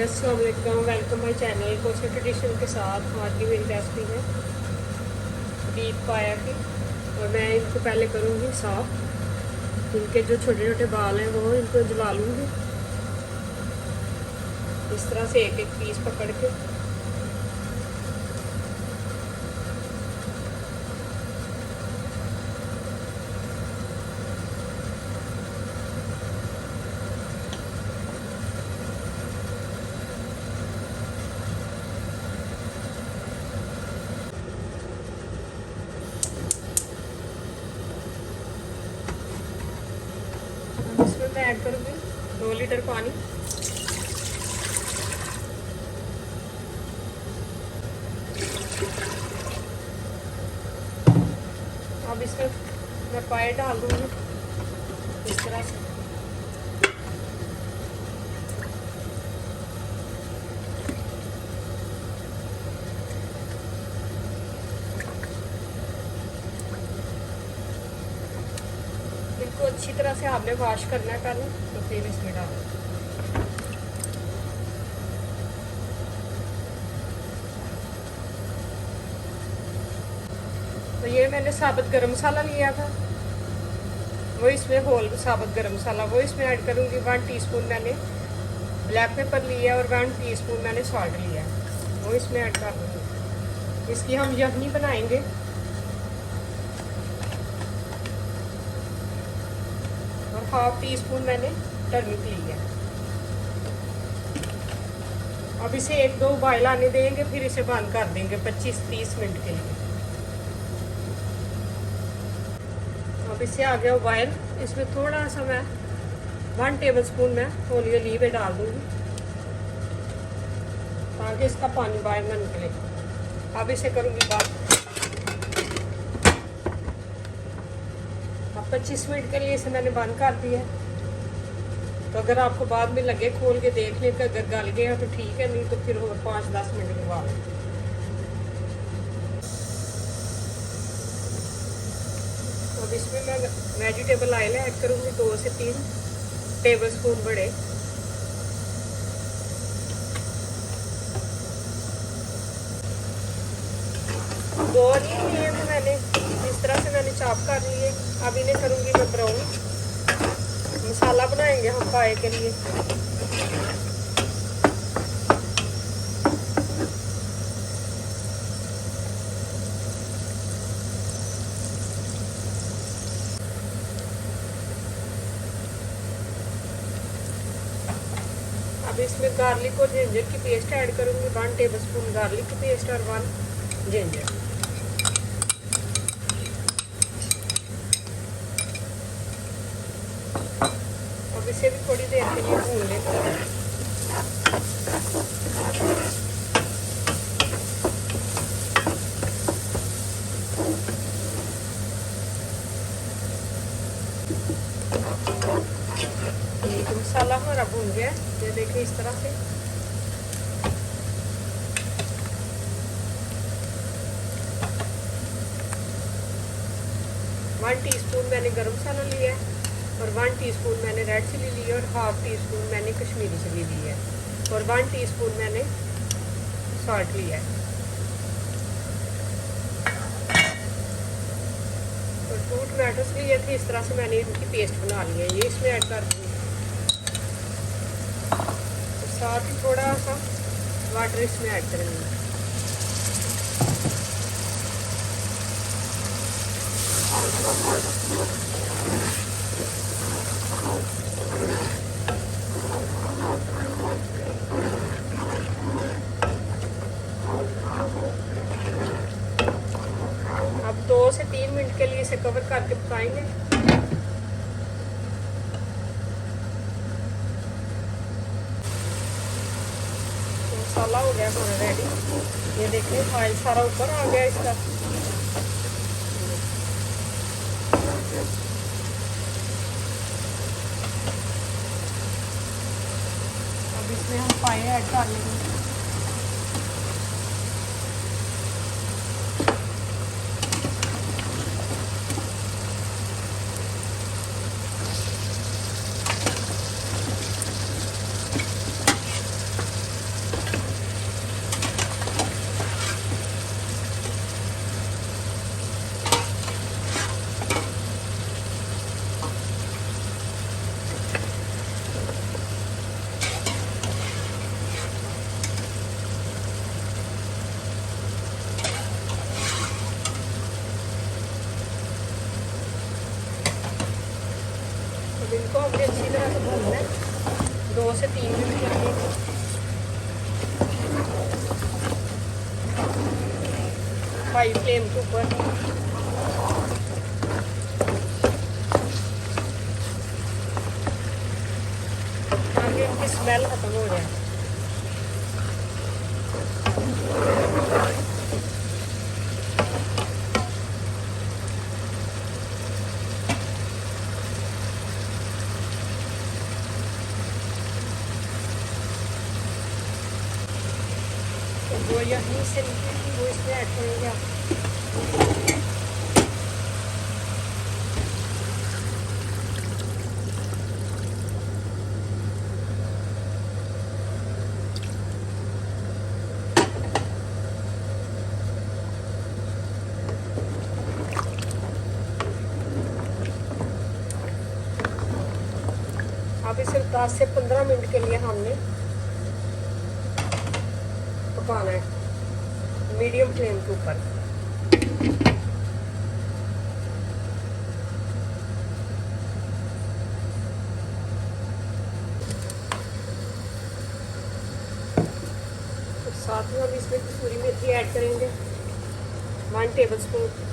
अस्सलाम वालेकुम, welcome my channel coaster tradition के साथ। आज की मेरी रेसिपी है बीफ पाया की, और मैं इनको पहले करूँगी साफ। इनके जो छोटे छोटे बाल हैं वो इनको जला लूँगी इस तरह से एक एक पीस पकड़ के। इसमें मैं ऐड करूँगी 2 लीटर पानी। अब इसमें मैं पाए डाल दूँगी इस तरह से। इनको अच्छी तरह से आपने वॉश करना है पहले, तो फिर इसमें डालें। तो ये मैंने साबुत गरम मसाला लिया था, वो इसमें होल साबुत गरम मसाला वो इसमें ऐड करूँगी। 1 टीस्पून मैंने ब्लैक पेपर लिया और 1 टीस्पून मैंने सॉल्ट लिया, वो इसमें ऐड कर दूँगी। इसकी हम यखनी बनाएंगे। और 1/2 टीस्पून मैंने टर्मिक लिया। अब इसे 1-2 उबाल आने देंगे, फिर इसे बंद कर देंगे 25-30 मिनट के लिए। अब इसे आ गया उबाल। इसमें थोड़ा सा मैं 1 टेबलस्पून मैं होली ओलीव डाल दूँगी ताकि इसका पानी बाहर ना निकले। अब इसे करूँगी बात। अब 25 मिनट के लिए इसे मैंने बंद कर दिया। तो अगर आपको बाद में लगे खोल के देखने का, अगर गल गया तो ठीक है, नहीं तो फिर और 5-10 मिनट के बाद। अब इसमें मैं वेजिटेबल ऑयल ऐड करूँगी 2 से 3 टेबलस्पून बड़े। दो नहीं लिए तो मैंने इस तरह से मैंने चॉप कर लिए। अब इन्हें करूँगी मैं ब्राउन। मसाला बनाएंगे हम पाए के लिए। अब इसमें गार्लिक और जिंजर की पेस्ट ऐड करूँगी। 1 टेबलस्पून गार्लिक की पेस्ट और 1 जिंजर। अब इसे भी थोड़ी देर के लिए भून लेंगे। मसाला हमारा भून गया, ये देखिए इस तरह से। वन टीस्पून मैंने गरम मसाला लिया है और 1 टीस्पून मैंने रेड चिली ली है और 1/2 टीस्पून मैंने कश्मीरी चिली ली है और 1 टीस्पून मैंने सॉल्ट लिया है। और 2 टमाटोस लिए थे, इस तरह से मैंने इनकी पेस्ट बना ली है। ये इसमें ऐड कर दूँगी। साथ ही थोड़ा सा वाटर इसमें ऐड करेंगे। अब 2 से 3 मिनट के लिए इसे कवर करके पकाएंगे। मसाला हो गया हमारा रेडी। ये देखिए ऑयल सारा ऊपर आ गया इसका। अब इसमें हम पाए ऐड कर लेंगे। अब इनको हमने अच्छी तरह से भूनना है 2 से 3 मिनट के लिए। हाई फ्लेम के ऊपर। ताकि इनकी स्मेल खत्म हो जाए। वो यहीं से निकलेगी वो इसमें ऐड करेंगे आप। अब इसे 10 से 15 मिनट के लिए हमने पकाना है मीडियम फ्लेम के ऊपर। तो साथ में हम इसमें कसूरी मेथी ऐड करेंगे 1 टेबलस्पून।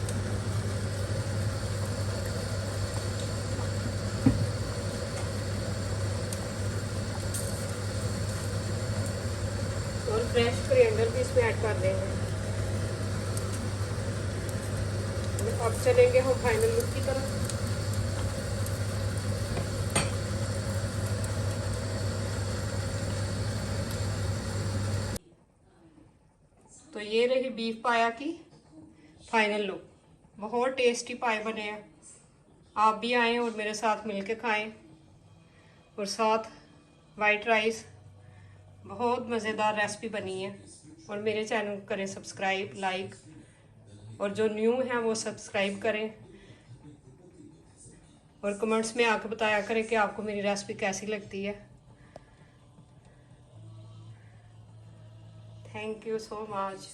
और फ्रेश कोरिएंडर भी इसमें ऐड कर देंगे। अब चलेंगे हम फाइनल लुक की तरफ। तो ये रही बीफ पाया की फाइनल लुक। बहुत टेस्टी पाए बने हैं। आप भी आएँ और मेरे साथ मिलके खाएं। और साथ वाइट राइस, बहुत मज़ेदार रेसिपी बनी है। और मेरे चैनल को करें सब्सक्राइब, लाइक, और जो न्यू हैं वो सब्सक्राइब करें। और कमेंट्स में आकर बताया करें कि आपको मेरी रेसिपी कैसी लगती है। Thank you so much.